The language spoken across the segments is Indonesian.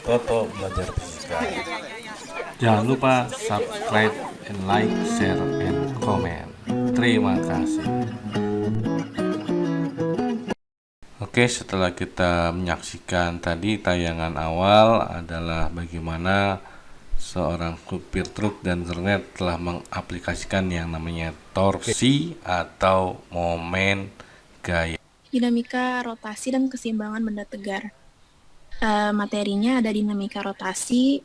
Toto Belajar Fisika. Jangan lupa subscribe and like, share, and comment. Terima kasih. Oke, setelah kita menyaksikan tadi tayangan awal adalah bagaimana seorang supir truk dan kernet telah mengaplikasikan yang namanya torsi atau momen gaya. Dinamika rotasi dan keseimbangan benda tegar. Materinya ada dinamika rotasi,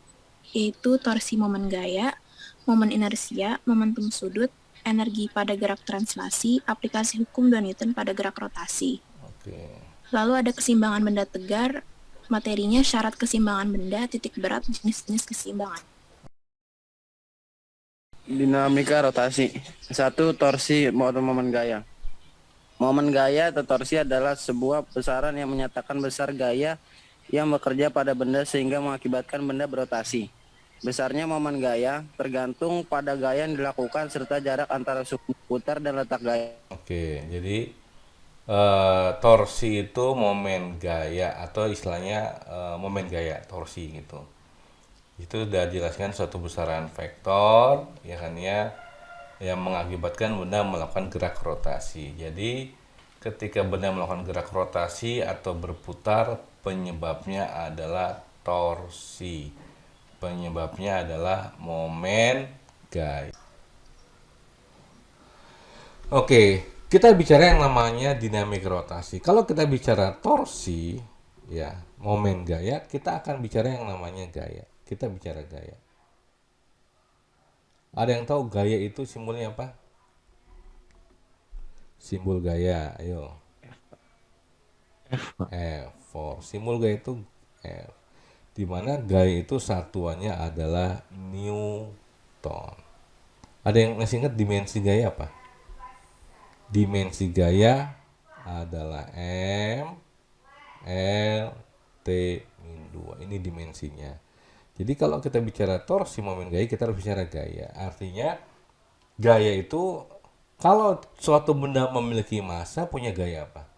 yaitu torsi momen gaya, momen inersia, momentum sudut, energi pada gerak translasi, aplikasi hukum 2 Newton pada gerak rotasi. Oke. Lalu ada keseimbangan benda tegar, materinya syarat keseimbangan benda, titik berat, jenis-jenis keseimbangan. Dinamika rotasi. 1. Torsi atau momen gaya. Momen gaya atau torsi adalah sebuah besaran yang menyatakan besar gaya yang bekerja pada benda sehingga mengakibatkan benda berotasi. Besarnya momen gaya tergantung pada gaya yang dilakukan serta jarak antara sumbu putar dan letak gaya. Oke, jadi torsi itu momen gaya atau istilahnya momen gaya torsi gitu. Itu sudah dijelaskan suatu besaran vektor ya kan ya yang mengakibatkan benda melakukan gerak rotasi. Jadi ketika benda melakukan gerak rotasi atau berputar, penyebabnya adalah torsi. Penyebabnya adalah momen gaya. Oke, kita bicara yang namanya dinamik rotasi. Kalau kita bicara torsi, ya, momen gaya, kita akan bicara yang namanya gaya. Kita bicara gaya. Ada yang tahu gaya itu simbolnya apa? Simbol gaya, ayo. F. Simbol gaya itu F. Di mana gaya itu satuannya adalah Newton. Ada yang masih ingat dimensi gaya apa? Dimensi gaya adalah M L T min 2. Ini dimensinya. Jadi kalau kita bicara torsi momen gaya, kita harus bicara gaya. Artinya gaya itu kalau suatu benda memiliki massa punya gaya apa?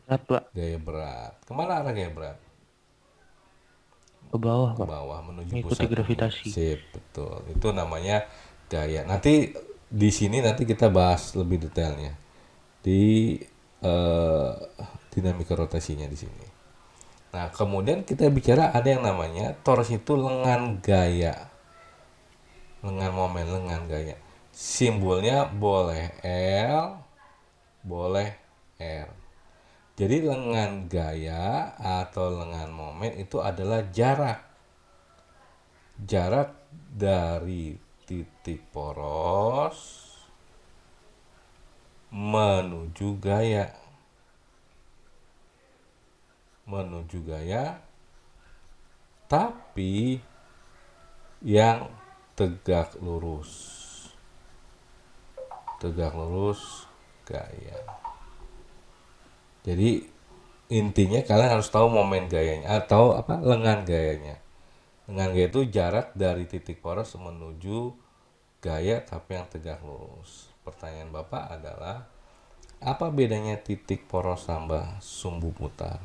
Berat, Pak. Gaya berat. Kemana arah gaya berat? Ke bawah, Ke Pak. bawah menuju Mengikuti pusat gravitasi. Sip, betul. Itu namanya gaya. Nanti di sini nanti kita bahas lebih detailnya di dinamika rotasinya di sini. Nah, kemudian kita bicara ada yang namanya torsi itu lengan gaya. Lengan momen, lengan gaya. Simbolnya boleh L, boleh R. Jadi lengan gaya atau lengan momen itu adalah jarak. Jarak dari titik poros menuju gaya. Menuju gaya, tapi yang tegak lurus. Tegak lurus gaya. Jadi intinya kalian harus tahu momen gayanya atau apa lengan gayanya. Lengan gaya itu jarak dari titik poros menuju gaya tapi yang tegak lurus. Pertanyaan Bapak adalah apa bedanya titik poros sama sumbu putar?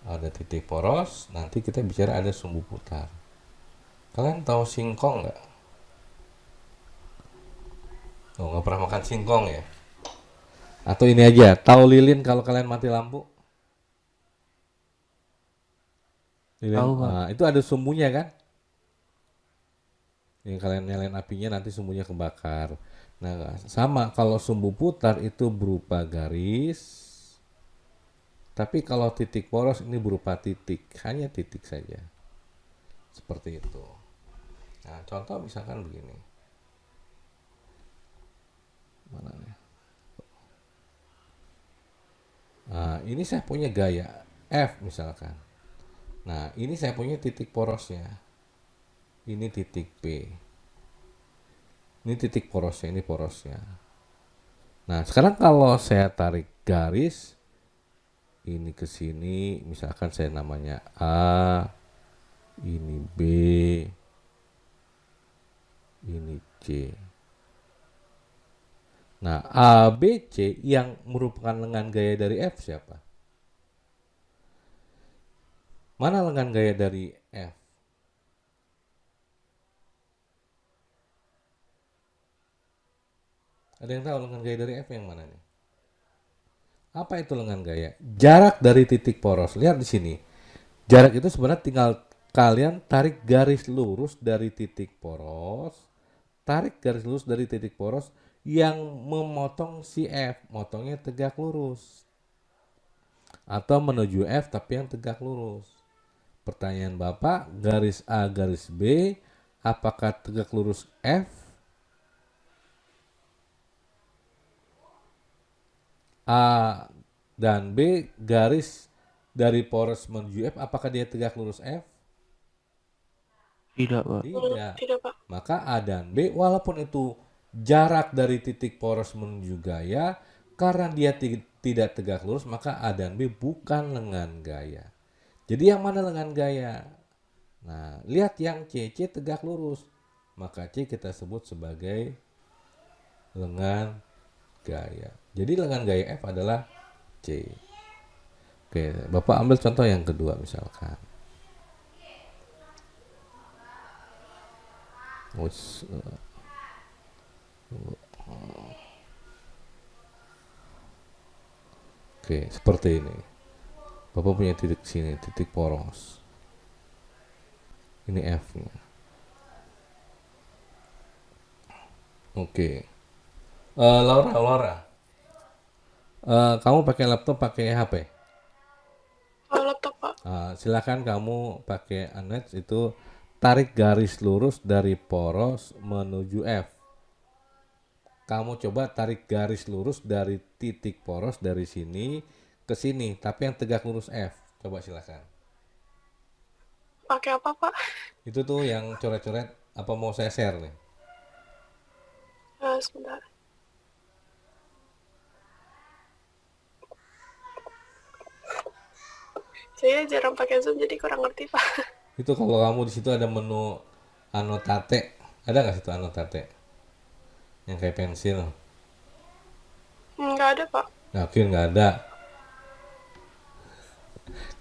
Ada titik poros, nanti kita bicara ada sumbu putar. Kalian tahu singkong nggak? Oh, nggak pernah makan singkong ya? Atau ini aja, tahu lilin kalau kalian mati lampu? Lilin, Tahu, Pak. nah, itu ada sumbunya kan? Yang kalian nyalain apinya nanti sumbunya kebakar. Nah, sama kalau sumbu putar itu berupa garis. Tapi kalau titik poros ini berupa titik, hanya titik saja. Seperti itu. Nah, contoh misalkan begini. Mana nih? Nah, ini saya punya gaya F misalkan. Nah, ini saya punya titik porosnya. Ini titik P. Ini titik porosnya, ini porosnya. Nah, sekarang kalau saya tarik garis ini ke sini, misalkan saya namanya A, ini B, ini C. Nah, A, B, C yang merupakan lengan gaya dari F siapa? Mana lengan gaya dari F? Ada yang tahu lengan gaya dari F yang mana nih? Apa itu lengan gaya? Jarak dari titik poros. Lihat di sini. Jarak itu sebenarnya tinggal kalian tarik garis lurus dari titik poros. Tarik garis lurus dari titik poros yang memotong si F. Motongnya tegak lurus. Atau menuju F tapi yang tegak lurus. Pertanyaan Bapak, garis A, garis B, apakah tegak lurus F? A dan B garis dari poros menuju F, apakah dia tegak lurus F? Tidak, Pak. Tidak. Tidak, Pak. Maka A dan B walaupun itu jarak dari titik poros menuju gaya, karena dia tidak tegak lurus, maka A dan B bukan lengan gaya. Jadi yang mana lengan gaya? Nah, lihat yang C tegak lurus. Maka C kita sebut sebagai lengan gaya. Jadi lengan gaya F adalah C. Oke, Bapak ambil contoh yang kedua misalkan. Oke, seperti ini. Bapak punya titik sini, titik poros. Ini F-nya. Oke. Laura. Kamu pakai laptop, pakai HP? Laptop, Pak. Silakan kamu pakai Anet itu tarik garis lurus dari poros menuju F. Kamu coba tarik garis lurus dari titik poros dari sini ke sini, tapi yang tegak lurus F. Coba silakan. Pakai apa, Pak? Itu tuh yang coret-coret, apa mau saya share nih? Sebentar. Saya jarang pakai Zoom, jadi kurang ngerti, Pak. Itu kalau kamu di situ ada menu anotate, ada nggak situ anotate? Yang kayak pensil? Nggak ada, Pak. Yakin nggak ada.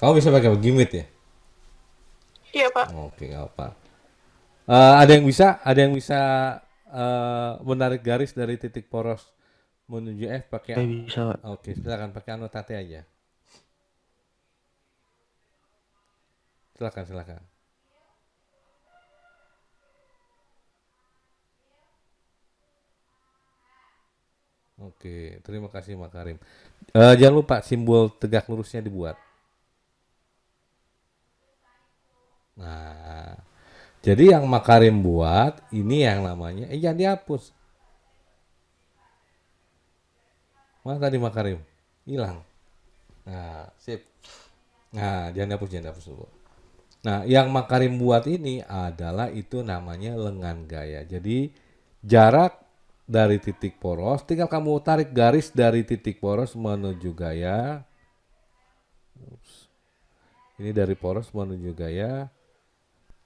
Kamu bisa pakai Gimit ya? Iya, Pak. Oke, nggak apa. Ada yang bisa menarik garis dari titik poros menuju F Saya pakai. bisa, Pak. Oke, silakan pakai anotate aja. Silakan. Oke, terima kasih Mak Karim. Jangan lupa simbol tegak lurusnya dibuat. Nah, jadi yang Mak Karim buat ini yang namanya, jangan dihapus. Mana tadi Mak Karim? Hilang. Nah, sip. Nah, jangan dihapus dulu. Nah, yang Mak Karim buat ini adalah itu namanya lengan gaya. Jadi jarak dari titik poros, tinggal kamu tarik garis dari titik poros menuju gaya. Ini dari poros menuju gaya,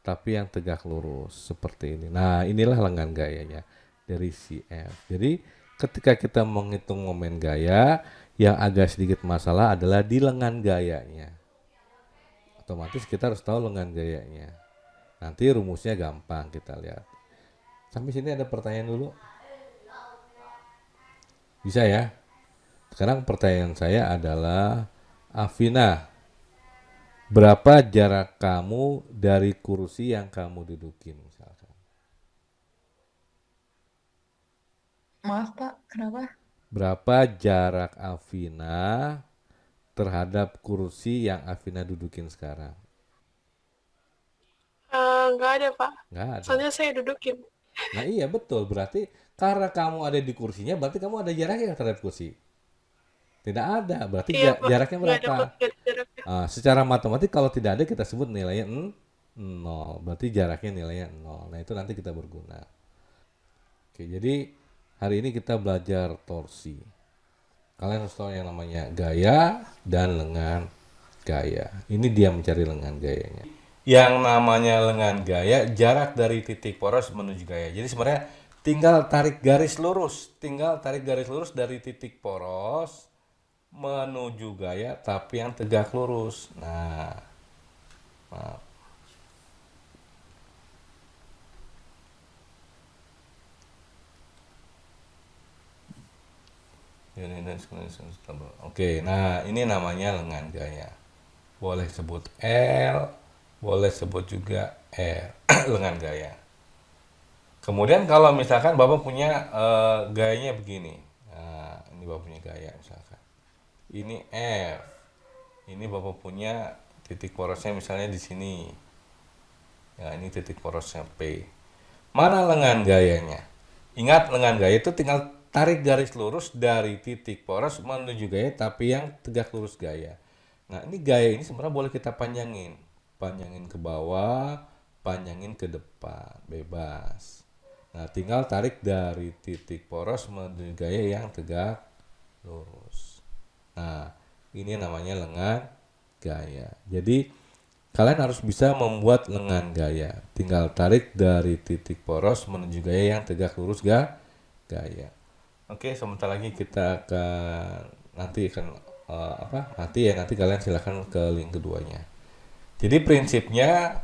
tapi yang tegak lurus seperti ini. Nah, inilah lengan gayanya dari CF. Jadi ketika kita menghitung momen gaya, yang agak sedikit masalah adalah di lengan gayanya. Otomatis kita harus tahu lengan gayanya. Nanti rumusnya gampang kita lihat. Sampai sini ada pertanyaan dulu? Bisa ya? Sekarang pertanyaan saya adalah, Afina, berapa jarak kamu dari kursi yang kamu dudukin misalkan? Maaf Pak, kenapa? Berapa jarak Afina terhadap kursi yang Afina dudukin sekarang? Nggak ada, Pak. Nggak ada. Soalnya saya dudukin. Nah iya betul, berarti karena kamu ada di kursinya, berarti kamu ada jaraknya terhadap kursi. Tidak ada, berarti Iya, Pak. jaraknya Nggak ada, berapa? Pak. Nggak ada jaraknya. Secara matematik kalau tidak ada kita sebut nilainya 0, berarti jaraknya nilainya 0. Nah itu nanti kita berguna. Oke, jadi hari ini kita belajar torsi. Kalian harus tahu yang namanya gaya dan lengan gaya. Ini dia mencari lengan gayanya. Yang namanya lengan gaya, jarak dari titik poros menuju gaya. Jadi sebenarnya tinggal tarik garis lurus dari titik poros menuju gaya tapi yang tegak lurus. Nah, Maaf. Oke, nah ini namanya lengan gaya. Boleh sebut L, boleh sebut juga R, lengan gaya. Kemudian kalau misalkan Bapak punya gayanya begini. Nah, ini Bapak punya gaya misalkan. Ini F. Ini Bapak punya titik porosnya misalnya di sini. Ya, ini titik porosnya P. Mana lengan gayanya? Ingat, lengan gaya itu tinggal tarik garis lurus dari titik poros menuju gaya, tapi yang tegak lurus gaya. Nah, ini gaya ini sebenarnya boleh kita panjangin. Panjangin ke bawah, panjangin ke depan, bebas. Nah, tinggal tarik dari titik poros menuju gaya yang tegak lurus. Nah, ini namanya lengan gaya. Jadi, kalian harus bisa membuat lengan gaya. Tinggal tarik dari titik poros menuju gaya yang tegak lurus gaya. Oke, sebentar lagi kita akan nanti nanti kalian silahkan ke link keduanya. Jadi prinsipnya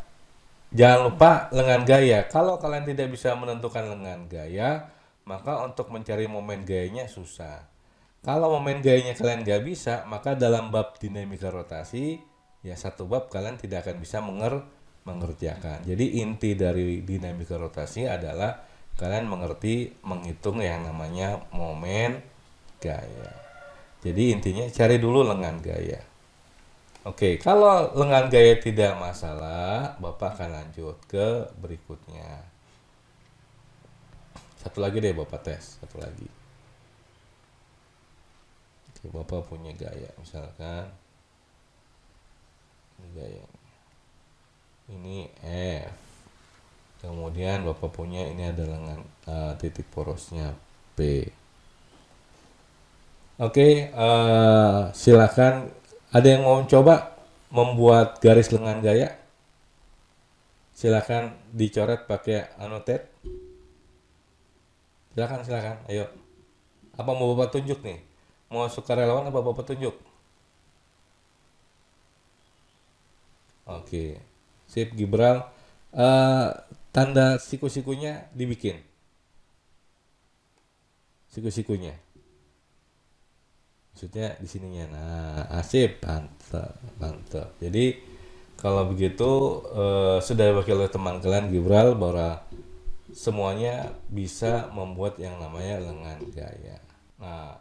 jangan lupa lengan gaya. Kalau kalian tidak bisa menentukan lengan gaya, maka untuk mencari momen gayanya susah. Kalau momen gayanya kalian gak bisa, maka dalam bab dinamika rotasi, ya satu bab kalian tidak akan bisa mengerjakan. Jadi inti dari dinamika rotasi adalah kalian mengerti menghitung yang namanya momen gaya. Jadi intinya cari dulu lengan gaya. Oke, kalau lengan gaya tidak masalah, Bapak akan lanjut ke berikutnya. Satu lagi deh Bapak tes, satu lagi. Oke, Bapak punya gaya, misalkan ini gaya. Ini F. Kemudian Bapak punya ini ada lengan titik porosnya P. Oke, silakan. Ada yang mau coba membuat garis lengan gaya? Silakan dicoret pakai annotate. Silakan, ayo. Apa mau Bapak tunjuk nih? Mau sukarelawan apa Bapak tunjuk? Oke, sip Gibral. Tanda siku-sikunya dibikin. Siku-sikunya. Maksudnya di sininya. Nah, asip, mantap. Jadi kalau begitu sudah diwakili oleh teman kalian Gibral bahwa semuanya bisa membuat yang namanya lengan gaya. Nah,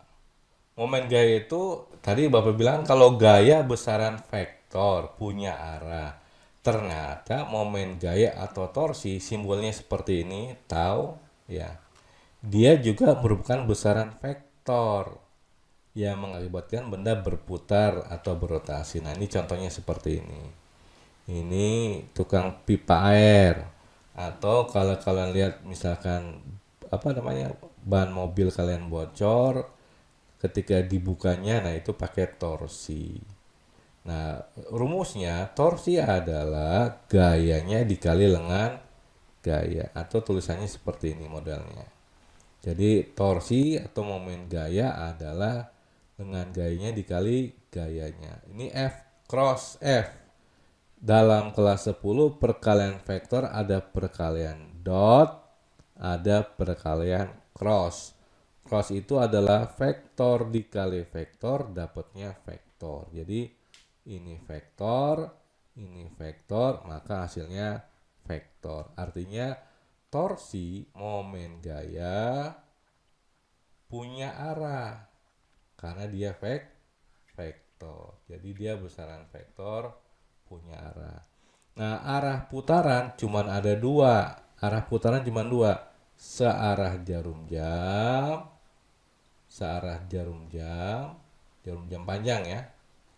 momen gaya itu tadi Bapak bilang kalau gaya besaran vektor punya arah. Ternyata momen gaya atau torsi simbolnya seperti ini, tahu ya. Dia juga merupakan besaran vektor yang mengakibatkan benda berputar atau berotasi. Nah, ini contohnya seperti ini. Ini tukang pipa air, atau kalau kalian lihat misalkan ban mobil kalian bocor, ketika dibukanya, nah itu pakai torsi. Nah, rumusnya torsi adalah gayanya dikali lengan gaya, atau tulisannya seperti ini modelnya. Jadi torsi atau momen gaya adalah lengan gayanya dikali gayanya. Ini F cross F. Dalam kelas 10 perkalian vektor ada perkalian dot, ada perkalian cross. Cross itu adalah vektor dikali vektor, dapatnya vektor. Jadi ini vektor, maka hasilnya vektor. Artinya torsi momen gaya punya arah karena dia vektor. Jadi dia besaran vektor punya arah. Nah, arah putaran cuman ada dua. Searah jarum jam panjang ya,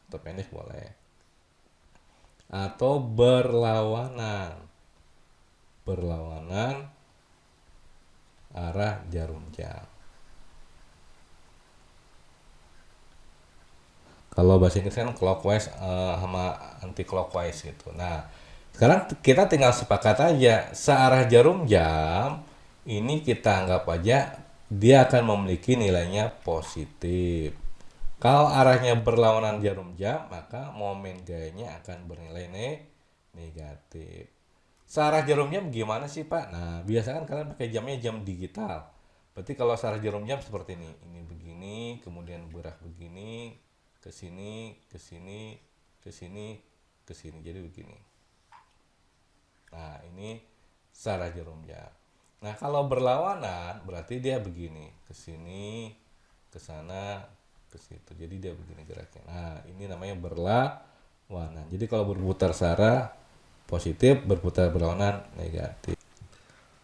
atau pendek boleh. Atau berlawanan arah jarum jam. Kalau bahasa Inggris kan clockwise sama anti clockwise gitu. Nah, sekarang kita tinggal sepakat aja searah jarum jam ini kita anggap aja dia akan memiliki nilainya positif. Kalau arahnya berlawanan jarum jam, maka momen gayanya akan bernilai negatif. Searah jarum jam gimana sih Pak? Nah, biasa kan kalian pakai jamnya jam digital. Berarti kalau searah jarum jam seperti ini. Ini begini, kemudian bergerak begini, ke sini, ke sini, ke sini, ke sini. Jadi begini. Nah, ini searah jarum jam. Nah, kalau berlawanan berarti dia begini, ke sini, ke sana, ke situ. Jadi dia begini geraknya. Nah, ini namanya berlawanan. Jadi kalau berputar searah positif, berputar berlawanan negatif.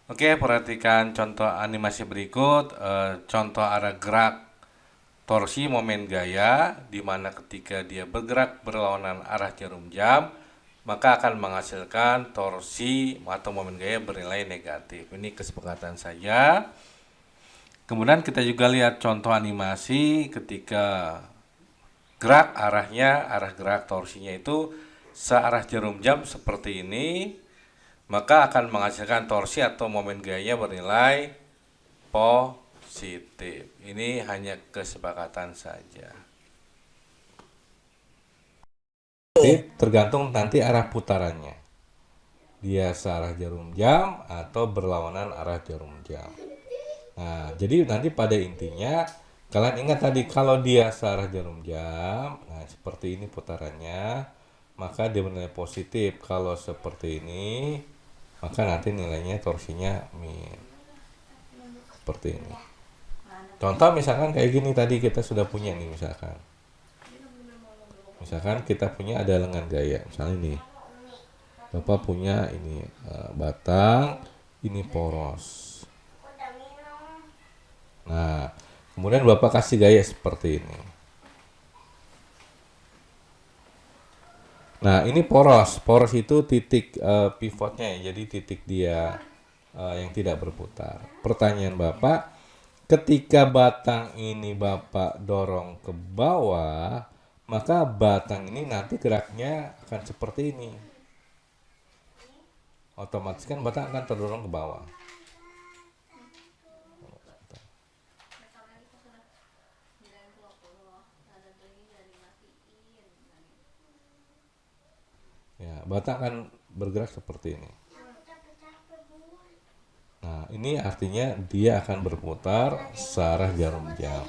Oke, perhatikan contoh animasi berikut. Contoh arah gerak torsi momen gaya, di mana ketika dia bergerak berlawanan arah jarum jam, maka akan menghasilkan torsi atau momen gaya bernilai negatif. Ini kesepakatan saja. Kemudian kita juga lihat contoh animasi ketika gerak arahnya, arah gerak torsinya itu searah jarum jam seperti ini, maka akan menghasilkan torsi atau momen gaya bernilai positif. Ini hanya kesepakatan saja. Jadi tergantung nanti arah putarannya. Dia searah jarum jam atau berlawanan arah jarum jam. Nah, jadi nanti pada intinya kalian ingat tadi kalau dia searah jarum jam, nah seperti ini putarannya, maka dia bernilai positif. Kalau seperti ini, maka nanti nilainya torsinya min. Seperti ini. Contoh misalkan kayak gini tadi kita sudah punya nih misalkan. Misalkan kita punya ada lengan gaya, misalnya ini. Bapak punya ini batang, ini poros. Nah, kemudian Bapak kasih gaya seperti ini. Nah, ini poros. Poros itu titik pivotnya ya, jadi titik dia yang tidak berputar. Pertanyaan Bapak, ketika batang ini Bapak dorong ke bawah, maka batang ini nanti geraknya akan seperti ini. Otomatis kan batang akan terdorong ke bawah. Ya, batang akan bergerak seperti ini. Nah, ini artinya dia akan berputar searah jarum jam.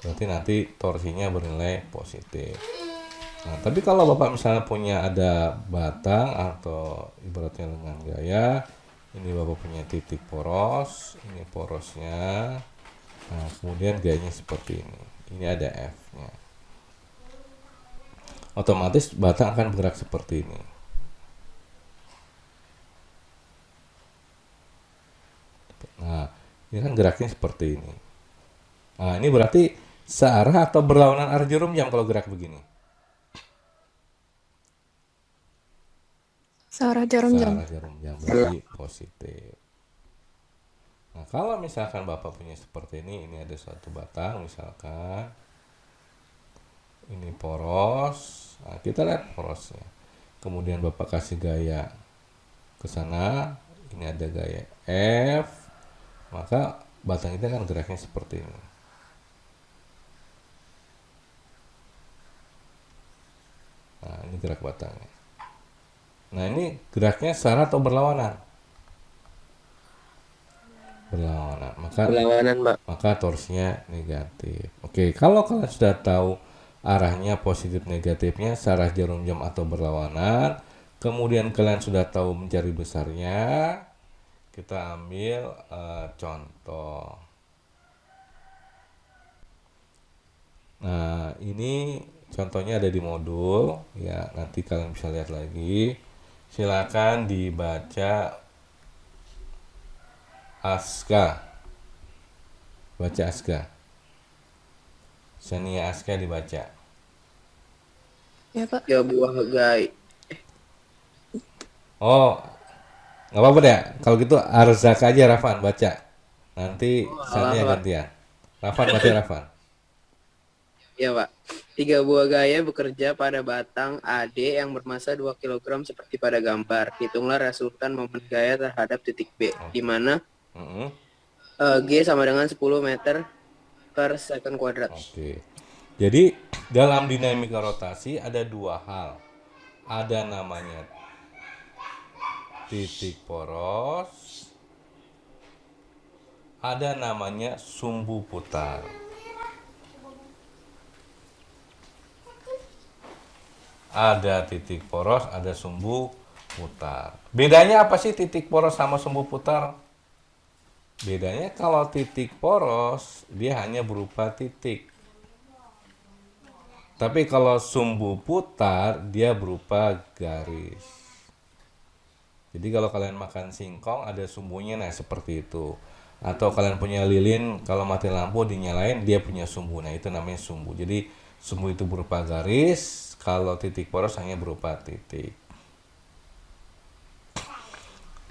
Berarti nanti torsinya bernilai positif. Nah, tapi kalau Bapak misalnya punya ada batang atau ibaratnya lengan gaya, ini Bapak punya titik poros, ini porosnya. Nah, kemudian gayanya seperti ini. Ini ada F-nya. Otomatis batang akan bergerak seperti ini. Nah, ini kan geraknya seperti ini. Nah, ini berarti searah atau berlawanan arah jarum jam kalau gerak begini. Searah jarum jam. Searah jarum jam berarti positif. Nah, kalau misalkan Bapak punya seperti ini ada suatu batang misalkan. Ini poros. Nah, kita lihat porosnya. Kemudian Bapak kasih gaya ke sana, ini ada gaya F. Maka batang itu kan geraknya seperti ini. Nah, ini gerak batangnya. Nah, ini geraknya searah atau berlawanan? Berlawanan. Berlawanan, Mbak. Maka torsinya negatif. Oke, kalau kalian sudah tahu arahnya positif negatifnya searah jarum jam atau berlawanan, kemudian kalian sudah tahu mencari besarnya, kita ambil contoh. Nah, ini contohnya ada di modul ya, nanti kalian bisa lihat lagi. Silakan dibaca Aska. Baca Aska. Sania Aska dibaca. Ya, Pak. Ya buah gai. Oh, nggak apa-apa deh. Kalau gitu Arzaka aja Rafan baca. Nanti Sania Pak. gantian. Rafan baca Rafan. Ya, Pak. 3 buah gaya bekerja pada batang AD yang bermasa 2 kg seperti pada gambar. Hitunglah resultan momen gaya terhadap titik B, di mana G sama dengan 10 meter per second kuadrat. Oke. Jadi Dalam dinamika rotasi ada dua hal. Ada namanya titik poros, ada namanya sumbu putar. Ada titik poros, ada sumbu putar. Bedanya apa sih titik poros sama sumbu putar? Bedanya kalau titik poros dia hanya berupa titik. Tapi kalau sumbu putar dia berupa garis. Jadi kalau kalian makan singkong ada sumbunya, nah seperti itu. Atau kalian punya lilin, kalau mati lampu dinyalain dia punya sumbu, nah itu namanya sumbu. Jadi sumbu itu berupa garis, kalau titik poros hanya berupa titik.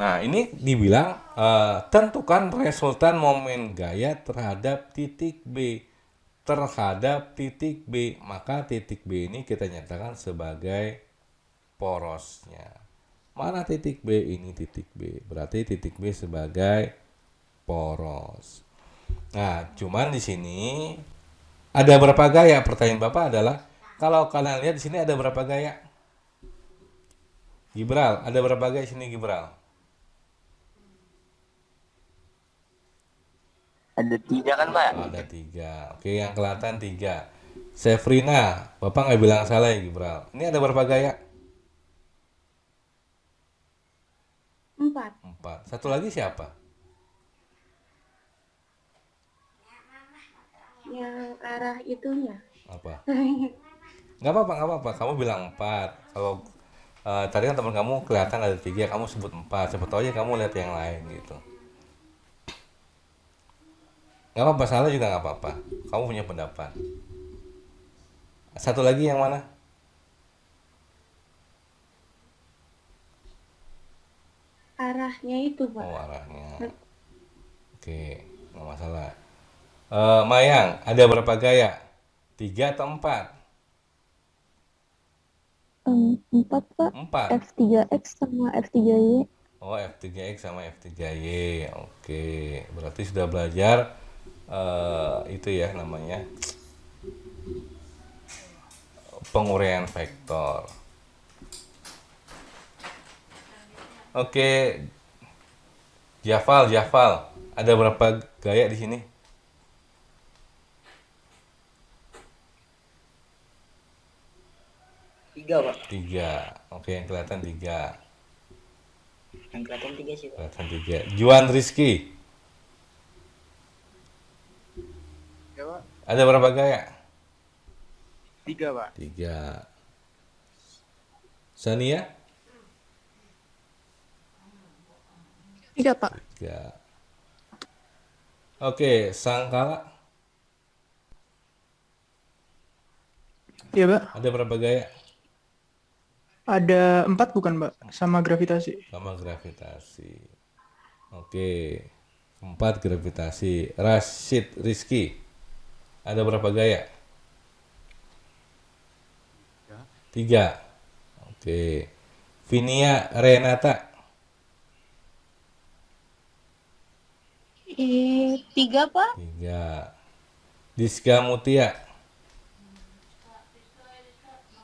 Nah ini dibilang tentukan resultan momen gaya terhadap titik B. Terhadap titik B, maka titik B ini kita nyatakan sebagai porosnya. Mana titik B? Ini titik B. Berarti titik B sebagai poros. Nah, cuman di sini ada berapa gaya? Pertanyaan Bapak adalah kalau kalian lihat di sini ada berapa gaya? Gibral, ada berapa gaya di sini Gibral? Ada 3 kan, Pak? Oh, ada 3. Oke, yang kelihatan 3. Sefrina, Bapak nggak bilang salah ya Gibral. Ini ada berapa gaya? 4. 4. Satu lagi siapa? Yang arah itunya. Apa? Nggak apa-apa. Kamu bilang 4. Kalau tadi kan teman kamu kelihatan ada 3, kamu sebut 4. Siapa tahu aja kamu lihat yang lain gitu. Nggak apa-apa, salah juga nggak apa-apa. Kamu punya pendapat. Satu lagi yang mana? Arahnya itu, Pak. Oh, arahnya. Oke, nggak masalah. Mayang, ada berapa gaya? 3 atau 4? 4 Pak, 4. F3X sama F3Y. Oh, F3X sama F3Y. Oke, berarti sudah belajar itu ya namanya penguraian vektor. Oke, Jafal, ada berapa gaya di sini? 3, Pak. 3. Oke, yang kelihatan 3. Yang kelihatan 3 sih, Pak. Kelihatan 3. Juan Rizky, Ya, Pak. ada berapa gaya? 3, Pak. 3. Sania? 3, Pak. 3. Oke, Sangkala, Iya, Pak. ada berapa gaya? Ada 4 bukan, Pak? Sama gravitasi. Sama gravitasi. Oke, 4 gravitasi. Rashid Rizky, ada berapa gaya? 3. Oke. Vinia Renata, 3, Pak. 3. Diska Mutia,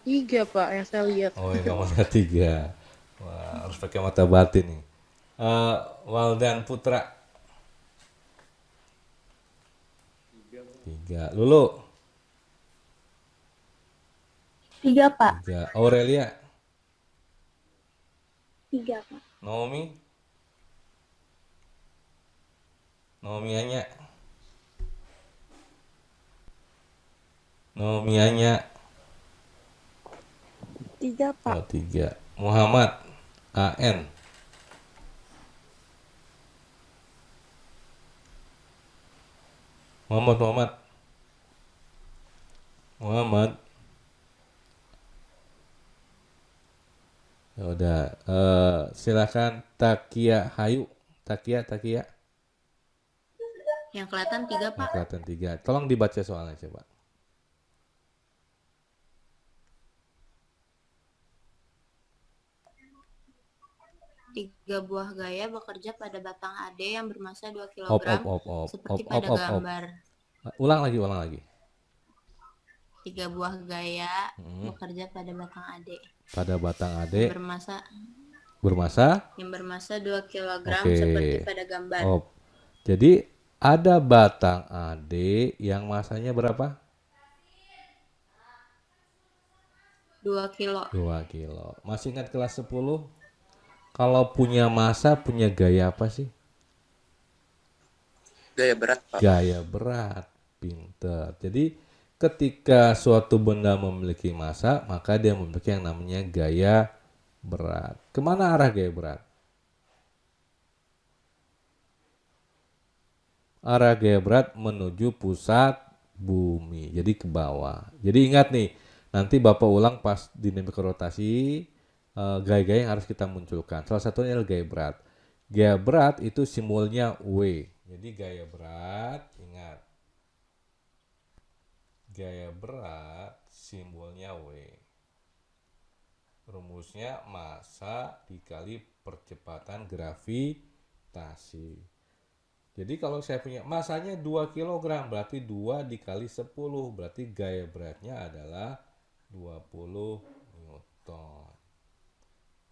3, Pak, yang saya lihat. oh yang kamu lihat 3. Wah, harus pakai mata batin nih. Waldan Putra, 3. Lulu, 3 Pak, 3. Aurelia, 3, Pak. Naomi, Anya, Naomi Anya, 3 Pak, oh 3. Muhammad AN, Muhammad. Ya udah, silakan Takia Hayu. Takia. Yang kelihatan 3, Yang Pak. kelihatan 3. Tolong dibaca soalnya coba. Tiga buah gaya bekerja pada batang AD yang bermasa 2 kg Op. seperti pada gambar. Ulang lagi. 3 buah gaya Hmm, bekerja pada batang AD pada batang yang AD bermassa bermasa. 2 kilogram Oke. seperti pada gambar. Oh, jadi ada batang AD yang masanya berapa? 2 kilo. 2 kilo. Masih ingat kelas 10? Kalau punya massa, punya gaya apa sih? Gaya berat, Pak. Gaya berat. Pinter. Jadi ketika suatu benda memiliki massa, maka dia memiliki yang namanya gaya berat. Kemana arah gaya berat? Arah gaya berat menuju pusat bumi. Jadi ke bawah. Jadi ingat nih, nanti Bapak ulang pas dinamika rotasi, gaya-gaya yang harus kita munculkan. Salah satunya adalah gaya berat. Gaya berat itu simbolnya W. Jadi gaya berat, ingat. Gaya berat simbolnya W. Rumusnya massa dikali percepatan gravitasi. Jadi kalau saya punya masanya 2 kg, berarti 2 dikali 10, berarti gaya beratnya adalah 20 Newton.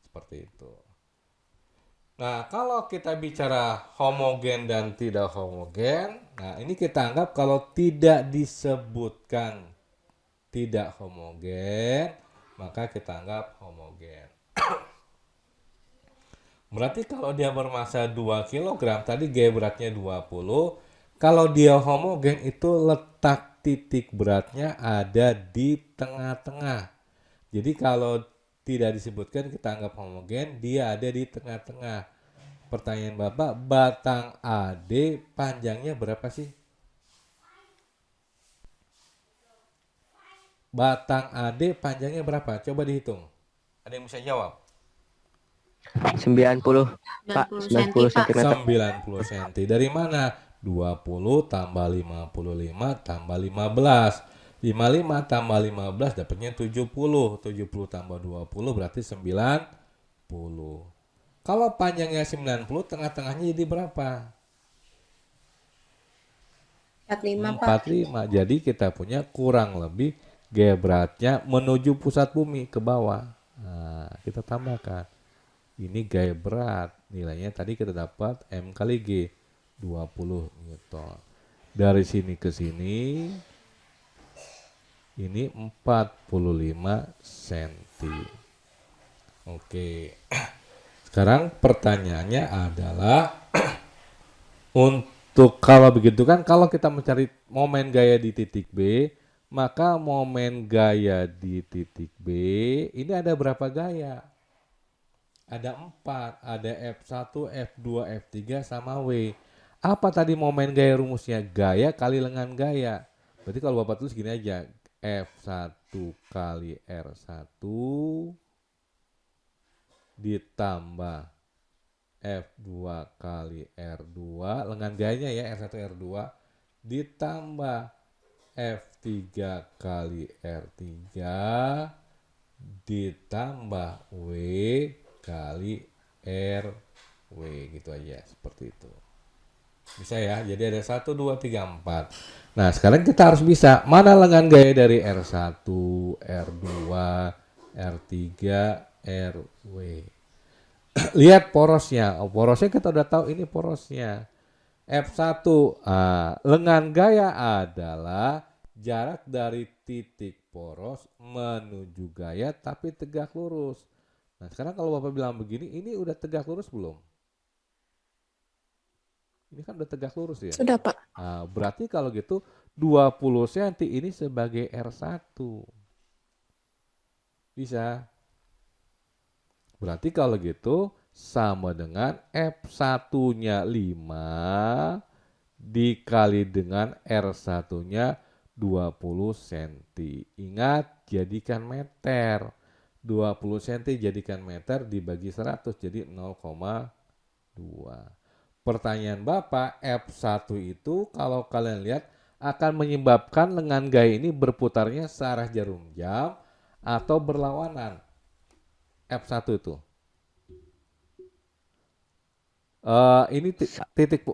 Seperti itu. Nah, kalau kita bicara homogen dan tidak homogen, nah ini kita anggap kalau tidak disebutkan tidak homogen, maka kita anggap homogen. Berarti kalau dia bermassa 2 kg, tadi gaya beratnya 20. Kalau dia homogen itu letak titik beratnya ada di tengah-tengah. Jadi kalau tidak disebutkan kita anggap homogen, dia ada di tengah-tengah. Pertanyaan Bapak, batang AD panjangnya berapa sih? Batang AD panjangnya berapa? Coba dihitung. Ada yang bisa jawab? 90, Pak. 90 cm, Pak. 90 cm. Dari mana? 20 tambah 55 tambah 15. 55 tambah 15 dapatnya 70. 70 tambah 20 berarti 90. Kalau panjangnya 90, tengah-tengahnya jadi berapa? 45, Pak. 45. Jadi kita punya kurang lebih gaya beratnya menuju pusat bumi ke bawah. Nah, kita tambahkan. Ini gaya berat. Nilainya tadi kita dapat M kali G, 20 Newton. Dari sini ke sini, ini 45 cm. Oke. Sekarang pertanyaannya adalah, untuk kalau begitu kan, kalau kita mencari momen gaya di titik B, maka momen gaya di titik B, ini ada berapa gaya? Ada 4, ada F1, F2, F3, sama W. Apa tadi momen gaya rumusnya? Gaya kali lengan gaya. Berarti kalau Bapak tulis gini aja, F1 kali R1 ditambah F2 kali R2, lengan gayanya ya, R1, R2, ditambah F3 kali R3, ditambah W kali RW, gitu aja, seperti itu. Bisa ya, jadi ada 1, 2, 3, 4. Nah, sekarang kita harus bisa, mana lengan gaya dari R1, R2, R3, RW. Lihat porosnya. Oh, porosnya kita udah tahu ini porosnya. F1, lengan gaya adalah jarak dari titik poros menuju gaya tapi tegak lurus. Nah, sekarang kalau Bapak bilang begini, ini udah tegak lurus belum? Ini kan udah tegak lurus ya? Sudah, Pak. Nah, berarti kalau gitu 20 cm ini sebagai R1. Bisa. Berarti kalau gitu sama dengan F1-nya 5 dikali dengan R1-nya 20 cm. Ingat, jadikan meter. 20 cm jadikan meter dibagi 100 jadi 0,2. Pertanyaan Bapak, F1 itu kalau kalian lihat akan menyebabkan lengan gaya ini berputarnya searah jarum jam atau berlawanan. F1 itu. Ini titik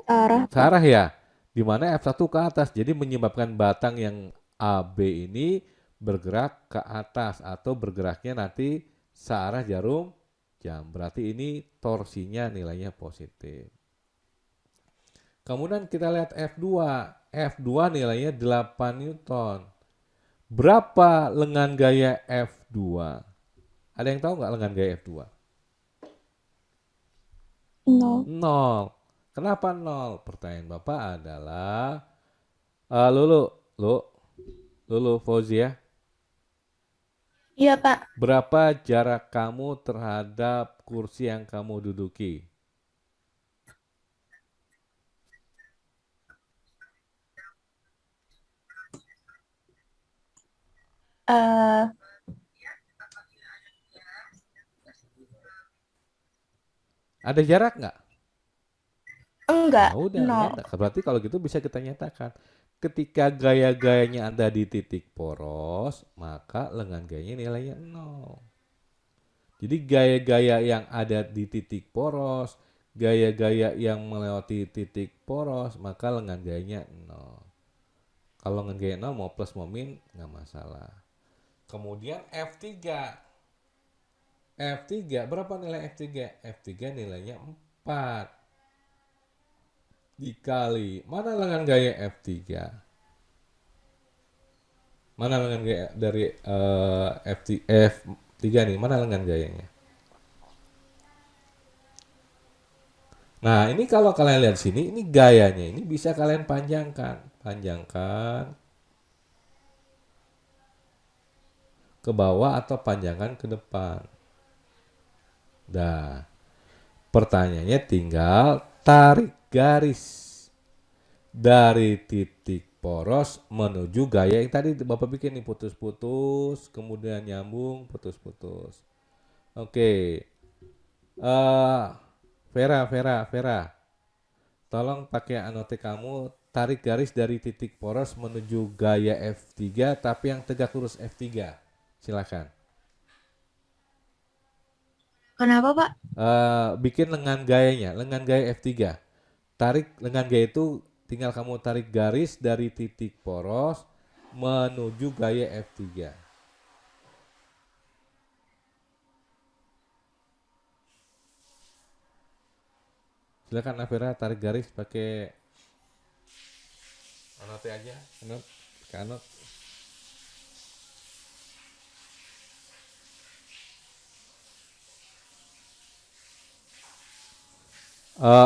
searah ya, di mana F1 ke atas, jadi menyebabkan batang yang AB ini bergerak ke atas atau bergeraknya nanti searah jarum jam. Berarti ini torsinya nilainya positif. Kemudian kita lihat F2. F2 nilainya 8 Newton. Berapa lengan gaya F2? Ada yang tahu nggak lengan gaya F2? 0. 0. Kenapa 0? Pertanyaan Bapak adalah Lulu Fauzia, Iya, Pak. berapa jarak kamu terhadap kursi yang kamu duduki? Eh, Ada jarak nggak? enggak, Nah, udah 0. nyata. Berarti kalau gitu bisa kita nyatakan. Ketika gaya-gayanya ada di titik poros, maka lengan gayanya nilainya 0. Jadi gaya-gaya yang ada di titik poros, gaya-gaya yang melewati titik poros, maka lengan gayanya 0. Kalau lengan gaya 0 mau plus mau min nggak masalah. Kemudian F3. F3 berapa nilai F3? F3 nilainya 4 dikali mana lengan gaya F3? Mana lengan gaya dari F3 nih? Mana lengan gayanya? Nah, ini kalau kalian lihat sini, ini gayanya ini bisa kalian panjangkan ke bawah atau panjangkan ke depan. Nah, pertanyaannya tinggal tarik garis dari titik poros menuju gaya yang tadi Bapak bikin nih, putus-putus, kemudian nyambung, putus-putus. Oke. Vera. Tolong pakai anote kamu, tarik garis dari titik poros menuju gaya F3 tapi yang tegak lurus F3. Silakan. Kenapa, Pak? Bikin lengan gayanya, lengan gaya F3. Tarik lengan gaya itu tinggal kamu tarik garis dari titik poros menuju gaya F3. Silakan Avera tarik garis pakai anote aja, anot.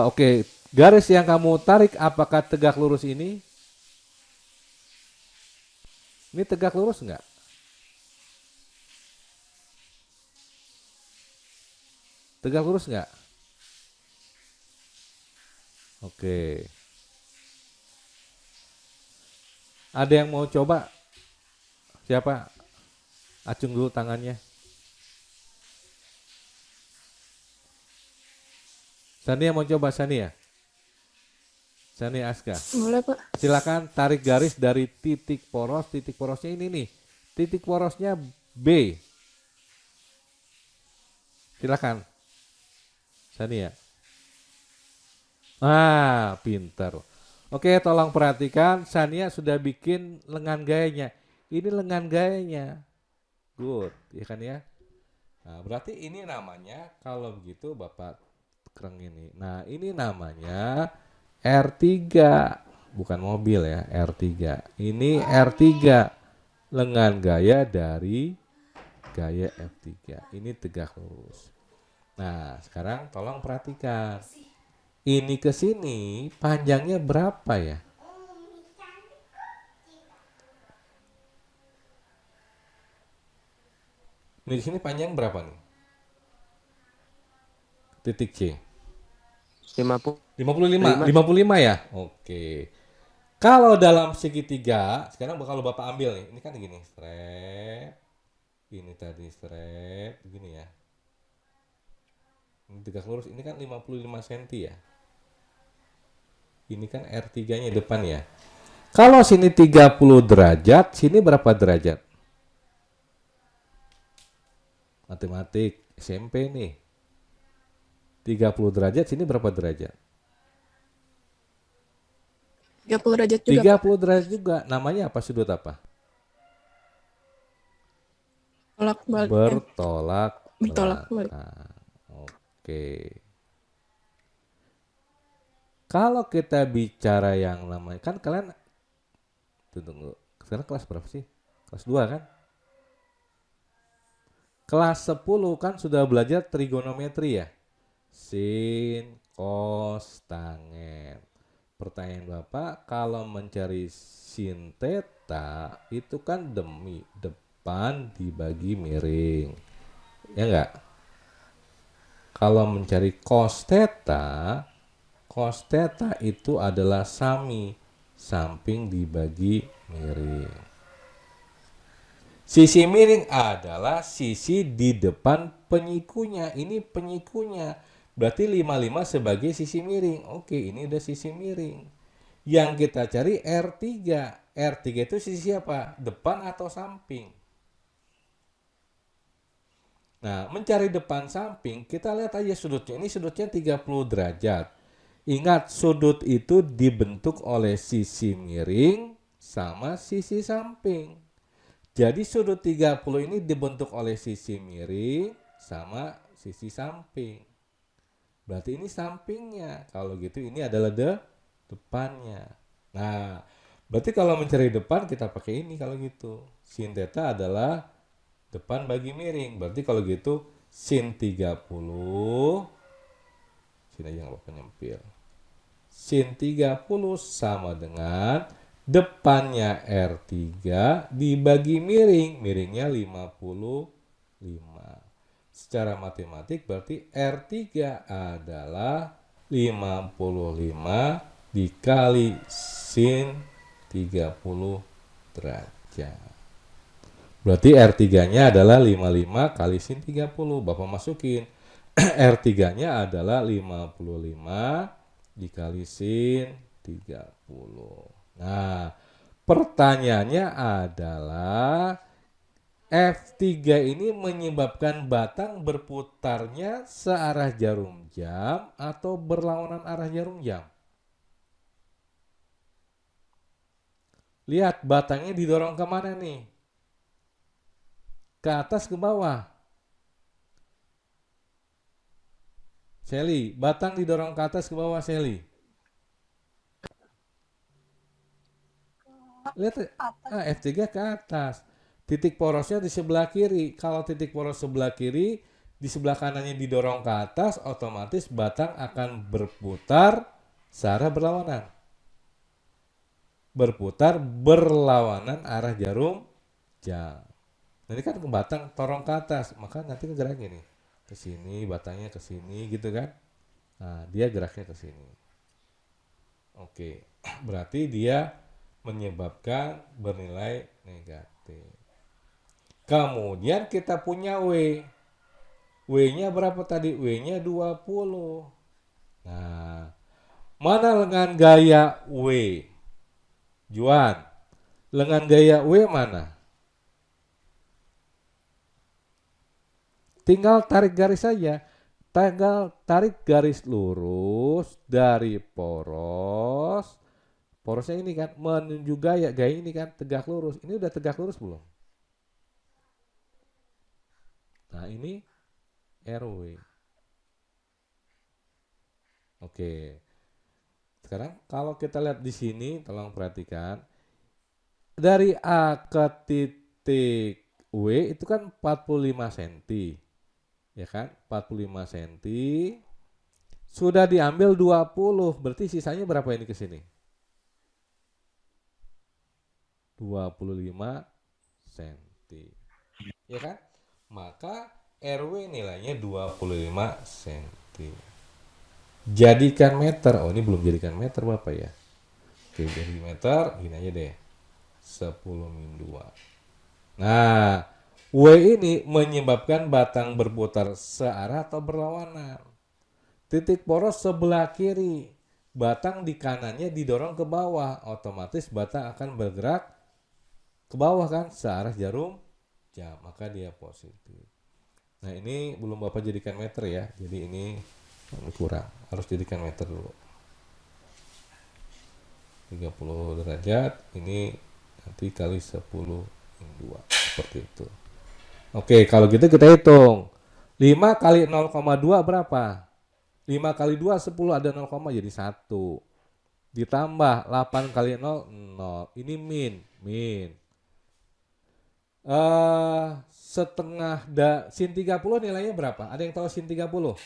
Oke, garis yang kamu tarik apakah tegak lurus ini? Ini tegak lurus enggak? Tegak lurus enggak? Oke. Ada yang mau coba? Siapa? Acung dulu tangannya. Sania mau coba, Sania Aska. Boleh, Pak. Silakan tarik garis dari titik poros. Titik porosnya ini nih. Titik porosnya B. Silakan. Sania. Pintar. Oke, tolong perhatikan. Sania sudah bikin lengan gayanya. Ini lengan gayanya. Good, ya kan ya? Nah, berarti ini namanya, kalau begitu Bapak kereng ini. Nah, ini namanya R3, bukan mobil ya, R3. Ini R3, lengan gaya dari gaya F3. Ini tegak lurus. Nah, sekarang tolong perhatikan. Ini ke sini panjangnya berapa ya? Ini di sini panjang berapa nih? Titik C. 55 ya? Oke. Kalau dalam segitiga, sekarang kalau Bapak ambil nih, ini kan gini, straight. Ini tadi straight, begini ya. Ini tegak lurus, ini kan 55 cm ya. Ini kan R3-nya depan ya. Kalau sini 30 derajat, sini berapa derajat? Matematik SMP nih. 30 derajat, sini berapa derajat? 30 derajat juga, Pak. 30 derajat juga. Namanya apa? Sudut apa? bertolak balik. bertolak Bertolak balik. belakang. Oke. Kalau kita bicara yang namanya, kan kalian tunggu, sekarang kelas berapa sih? Kelas 2 kan? Kelas 10 kan sudah belajar trigonometri ya? Sin, cos, tangen. Pertanyaan Bapak, kalau mencari sin theta itu kan demi depan dibagi miring. Ya enggak? Kalau mencari cos theta itu adalah sami, samping dibagi miring. Sisi miring adalah sisi di depan penyikunya. Ini penyikunya. Berarti 55 sebagai sisi miring. Oke, ini udah sisi miring. Yang kita cari R3. R3 itu sisi apa? Depan atau samping? Nah, mencari depan samping, kita lihat aja sudutnya. Ini sudutnya 30 derajat. Ingat, sudut itu dibentuk oleh sisi miring sama sisi samping. Jadi sudut 30 ini dibentuk oleh sisi miring sama sisi samping. Berarti ini sampingnya. Kalau gitu ini adalah depannya. Nah, berarti kalau mencari depan kita pakai ini kalau gitu. Sin theta adalah depan bagi miring. Berarti kalau gitu sin 30, sini aja nggak apa-apa nyempil. Sin 30 sama dengan depannya R3 dibagi miring, miringnya 55. Secara matematik berarti R3 adalah 55 dikali sin 30 derajat. Berarti R3-nya adalah 55 kali sin 30. Bapak masukin. R3-nya adalah 55 dikali sin 30. Nah, pertanyaannya adalah F3 ini menyebabkan batang berputarnya searah jarum jam atau berlawanan arah jarum jam? Lihat, batangnya didorong ke mana nih? Ke atas ke bawah? Shelly, batang didorong ke atas ke bawah, Shelly. Lihat, F3 ke atas. Titik porosnya di sebelah kiri. Kalau titik poros sebelah kiri, di sebelah kanannya didorong ke atas, otomatis batang akan berputar searah berlawanan. Berputar berlawanan arah jarum jam. Nah, ini kan ke batang torong ke atas, maka nanti gerak gini. Ke sini, batangnya ke sini gitu kan. Nah, dia geraknya ke sini. Oke, berarti dia menyebabkan bernilai negatif. Kemudian kita punya W. W-nya berapa tadi? W-nya 20. Nah, mana lengan gaya W? Juan, lengan gaya W mana? Tinggal tarik garis saja. Tinggal tarik garis lurus dari poros. Porosnya ini kan menuju gaya. Gaya ini kan tegak lurus. Ini udah tegak lurus belum? Nah, ini RW. Oke. Sekarang kalau kita lihat di sini, tolong perhatikan. Dari A ke titik W itu kan 45 cm. Ya kan? 45 cm. Sudah diambil 20, berarti sisanya berapa ini ke sini? 25 cm. Ya kan? Maka RW nilainya 25 cm. Jadikan meter. Oh, ini belum jadikan meter Bapak ya. Oke, jadi meter, gini aja deh. 10-2. Nah, W ini menyebabkan batang berputar searah atau berlawanan. Titik poros sebelah kiri. Batang di kanannya didorong ke bawah. Otomatis batang akan bergerak ke bawah kan, searah jarum jam. Maka dia positif. Nah, ini belum Bapak jadikan meter ya. Jadi ini kurang. Harus jadikan meter dulu. 30 derajat. Ini nanti kali 10-2. Seperti itu. Oke, kalau gitu kita hitung. 5 kali 0,2 berapa? 5 kali 2 10, ada 0, jadi 1. Ditambah 8 kali 0, 0. Ini min. Setengah sin 30 nilainya berapa? Ada yang tahu sin 30?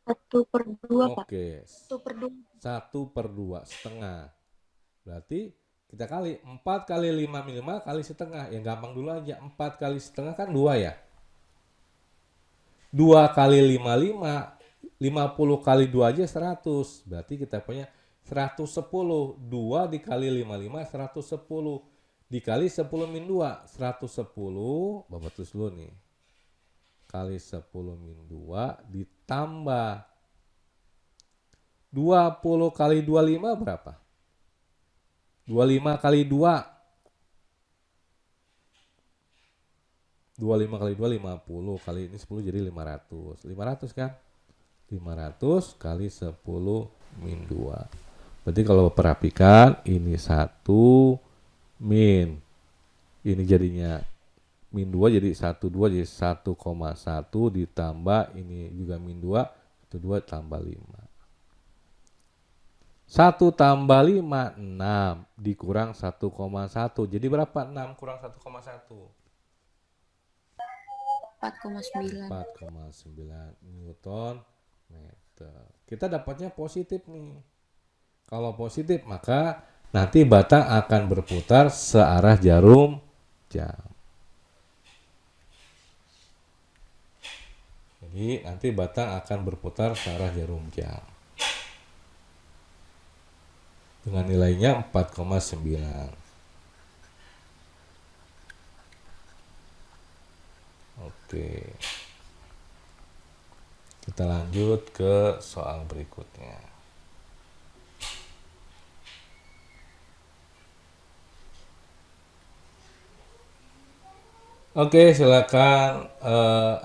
1/2, Pak. Oke. 1/2. 1/2 setengah. Berarti kita kali 4 kali 5 minimal kali setengah. Yang gampang dulu aja. 4 kali setengah kan 2 ya. 2 kali 5, 50 kali 2 aja 100. Berarti kita punya 110. 2 dikali 55, 110. Dikali 10 min 2, 110. Bapak tulis dulu nih. Kali 10 min 2 ditambah 20 kali 25 berapa? 25 kali 2. 25 kali 2, 50. Kali ini 10 jadi 500. 500 kan? 500 kali 10 min 2. Berarti kalau perhatikan ini 1 min. Ini jadinya min 2 jadi 1,2 jadi 1,1 ditambah ini juga min 2, 1,2 tambah 5. 1 tambah 5, 6 dikurang 1,1. Jadi berapa 6 kurang 1,1? 4,9. 4,9 Newton meter. Kita dapatnya positif nih. Kalau positif maka nanti batang akan berputar searah jarum jam. Jadi nanti batang akan berputar searah jarum jam. Dengan nilainya 4,9. Oke. Kita lanjut ke soal berikutnya. Oke, silakan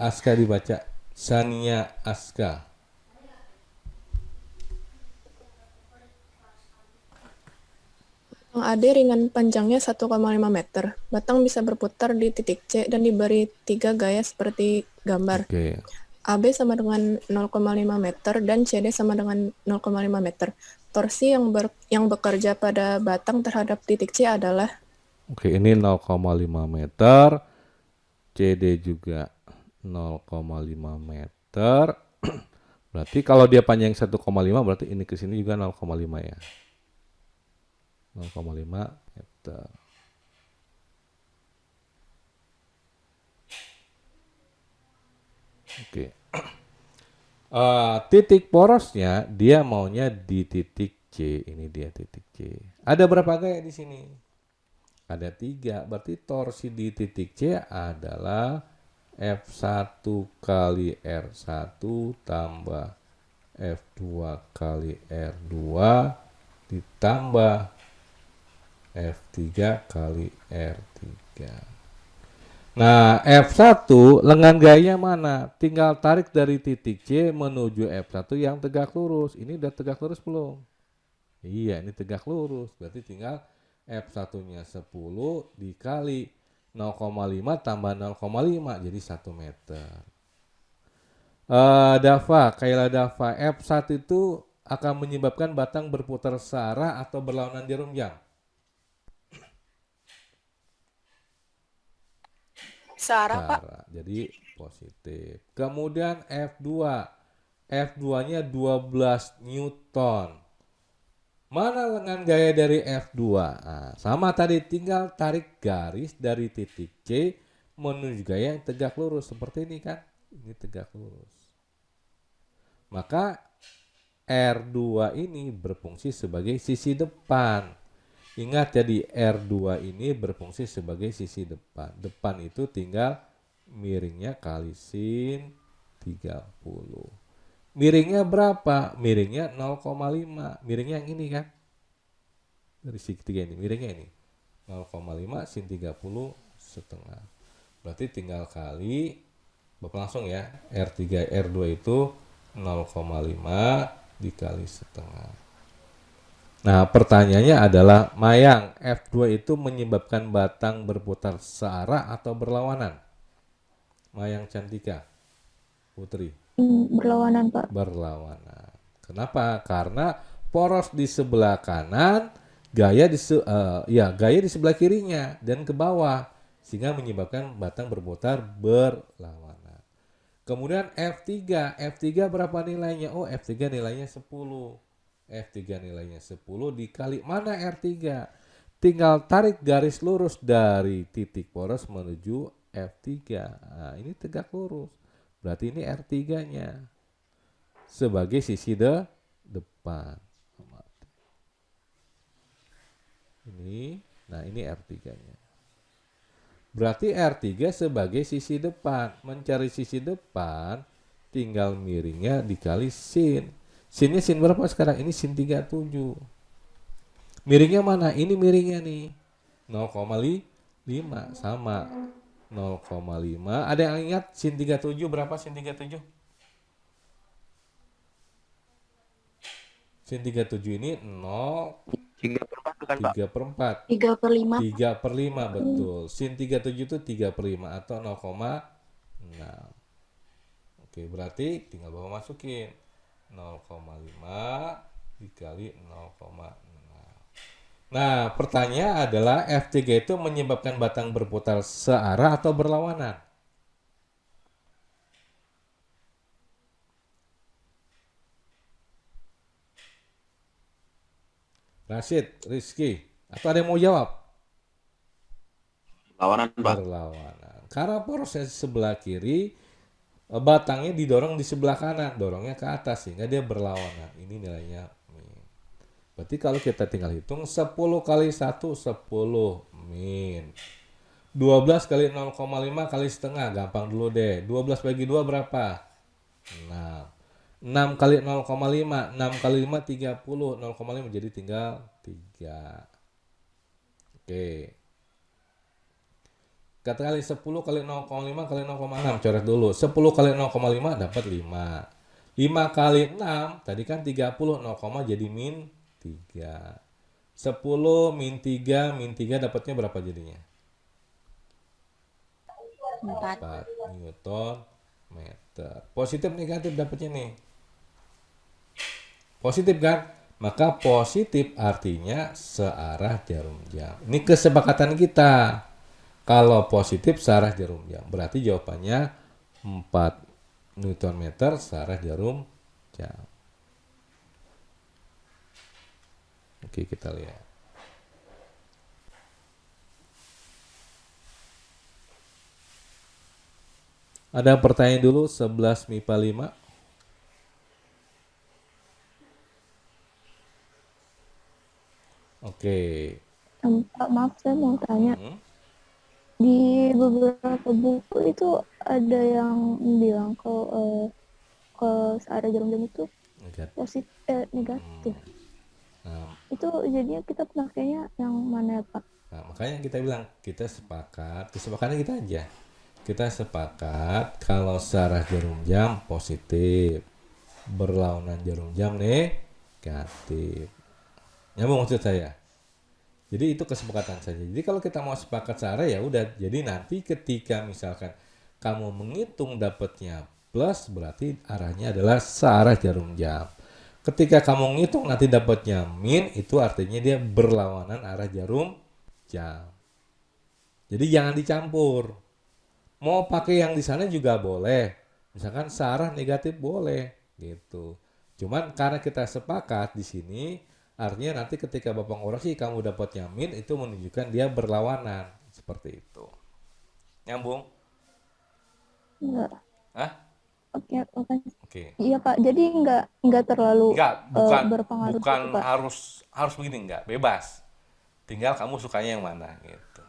Aska dibaca. Sania Aska. Batang AD ringan panjangnya 1,5 meter. Batang bisa berputar di titik C dan diberi 3 gaya seperti gambar. Oke. AB sama dengan 0,5 meter dan CD sama dengan 0,5 meter. Torsi yang bekerja pada batang terhadap titik C adalah? Oke, ini 0,5 meter. CD juga 0,5 meter. Berarti kalau dia panjang 1,5 berarti ini ke sini juga 0,5 ya. 0,5 meter. Oke. Titik porosnya dia maunya di titik C. Ini dia titik C. Ada berapa gaya di sini? Ada 3. Berarti torsi di titik C adalah F1 kali R1 tambah F2 kali R2 ditambah F3 kali R3. Nah, F1 lengan gayanya mana? Tinggal tarik dari titik C menuju F1 yang tegak lurus. Ini udah tegak lurus belum? Iya, ini tegak lurus. Berarti tinggal F1-nya 10 dikali 0,5 tambah 0,5 jadi 1 meter. Kayla Dava, F1 itu akan menyebabkan batang berputar searah atau berlawanan jarum jam? Searah, Pak. Jadi positif. Kemudian F2. F2-nya 12 Newton. Mana lengan gaya dari F2? Nah, sama tadi tinggal tarik garis dari titik C menuju gaya yang tegak lurus. Seperti ini kan? Ini tegak lurus. Maka R2 ini berfungsi sebagai sisi depan. Ingat jadi R2 ini berfungsi sebagai sisi depan. Depan itu tinggal miringnya kali sin 30. Miringnya berapa? Miringnya 0,5. Miringnya yang ini kan? Dari segitiga ini. Miringnya ini. 0,5 sin 30 setengah. Berarti tinggal kali. Bapak langsung ya. R3, R2 itu 0,5 dikali setengah. Nah, pertanyaannya adalah, Mayang, F2 itu menyebabkan batang berputar searah atau berlawanan? Mayang Cantika, Putri. Berlawanan, Pak. Berlawanan. Kenapa? Karena poros di sebelah kanan, gaya di sebelah kirinya dan ke bawah, sehingga menyebabkan batang berputar berlawanan. Kemudian F3, F3 berapa nilainya? Oh, F3 nilainya 10. F3 nilainya 10 dikali mana R3? Tinggal tarik garis lurus dari titik poros menuju F3. Nah, ini tegak lurus. Berarti ini R3-nya sebagai sisi depan. Ini R3-nya. Berarti R3 sebagai sisi depan. Mencari sisi depan, tinggal miringnya dikali sin. Sinnya sin berapa sekarang? Ini sin 37. Miringnya mana? Ini miringnya nih. 0,5 sama. 0,5. Ada yang ingat sin 37 berapa sin 37? Sin 37 ini 3/4 bukan Pak? 3/4. 3/5. 3/5 betul. Sin 37 itu 3/5 atau 0,6. Oke, berarti tinggal Bapak masukin 0,5 dikali 0,6. Nah, pertanyaan adalah F3 itu menyebabkan batang berputar searah atau berlawanan? Rashid, Rizky, atau ada yang mau jawab? Lawanan, Pak. Berlawanan. Karena porosnya sebelah kiri, batangnya didorong di sebelah kanan, dorongnya ke atas sehingga dia berlawanan. Ini nilainya min. Berarti kalau kita tinggal hitung 10 kali 1 10 min. 12 kali 0,5 kali setengah, gampang dulu deh. 12 bagi 2 berapa? 6. 6 kali 0,5, 6 kali 5 30, 0,5 jadi tinggal 3. Oke. Kata kali 10 kali 0,5 kali 0,6, coret dulu. 10 kali 0,5 dapat 5. 5 kali 6, tadi kan 30, 0, jadi min 3. 10 min 3 dapatnya berapa jadinya? 4 Newton meter. Positif negatif dapatnya nih. Positif kan? Maka positif artinya searah jarum jam. Ini kesepakatan kita. Kalau positif searah jarum jam, berarti jawabannya 4 Newton meter searah jarum jam. Oke, kita lihat. Ada pertanyaan dulu 11 MIPA 5. Oke. Pak, maaf, saya mau tanya. Di beberapa buku itu ada yang bilang kalau searah jarum jam itu negatif. Nah, Itu jadinya kita pakainya yang mana ya, Pak? Nah, makanya kita bilang kita sepakat, kesepakatan kita aja. Kita sepakat kalau searah jarum jam positif, berlawanan jarum jam negatif. Nyambung maksud saya. Jadi itu kesepakatan saja. Jadi kalau kita mau sepakat searah ya udah. Jadi nanti ketika misalkan kamu menghitung dapatnya plus, berarti arahnya adalah searah jarum jam. Ketika kamu menghitung nanti dapatnya min, itu artinya dia berlawanan arah jarum jam. Jadi jangan dicampur. Mau pakai yang di sana juga boleh. Misalkan searah negatif boleh gitu. Cuman karena kita sepakat di sini, artinya nanti ketika Bapak ngoreksi kamu dapatnya min, itu menunjukkan dia berlawanan seperti itu. Nyambung? Enggak. Hah? Oke. Iya, Pak. Jadi enggak terlalu berpengaruh bukan gitu, Pak. harus begini, enggak, bebas. Tinggal kamu sukanya yang mana gitu.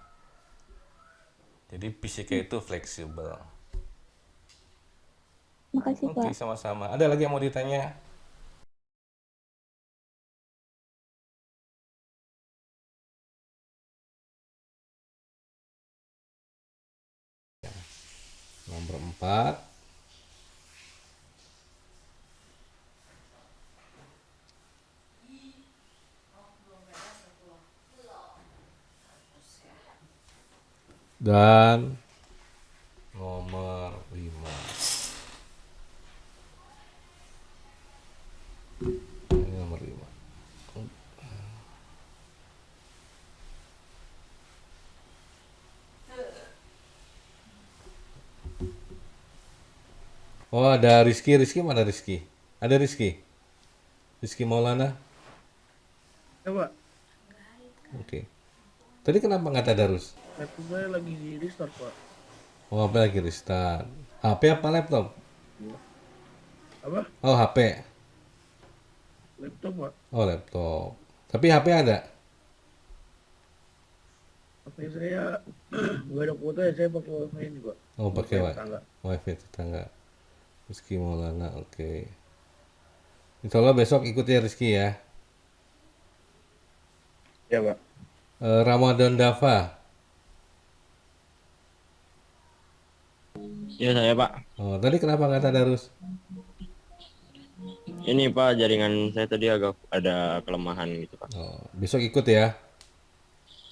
Jadi fisika itu fleksibel. Makasih, Pak. Oke, sama-sama. Ada lagi yang mau ditanya? Nomor 4. Dan nomor 5. Ini nomor 5. Oh, ada Rizky. Rizky mana Rizky? Ada Rizky? Rizky Maulana? Ya Pak, Oke. Tadi kenapa nggak tadarus? laptop saya lagi di restart Pak. Oh, HP lagi restart. HP apa laptop? Apa? Oh, HP. Laptop Pak. Oh, laptop. Tapi HP ada? HP saya nggak ada kuota ya, saya pakai wifi ini Pak. Oh, pakai tetangga. wifi tetangga. Rizky Maulana, oke. Insya Allah besok ikut ya Rizky ya. Ya Pak. Ramadan Dava. Ya saya Pak. Oh, tadi kenapa nggak tadarus? Ini Pak, jaringan saya tadi agak ada kelemahan gitu Pak. Oh, besok ikut ya.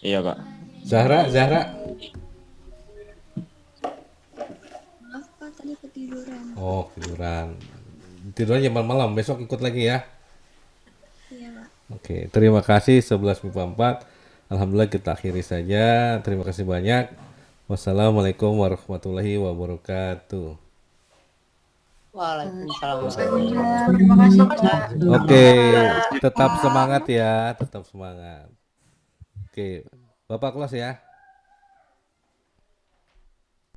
Iya Pak. Zahra. Maaf Pak, tadi ketiduran. Oh, tiduran. Tidurnya jam malam. Besok ikut lagi ya. Iya Pak. Oke, terima kasih 11 MIPA 4. Alhamdulillah kita akhiri saja. Terima kasih banyak. Wassalamualaikum warahmatullahi wabarakatuh. Waalaikumsalam. Terima kasih Pak. Oke, tetap semangat ya, tetap semangat. Oke, Bapak close ya.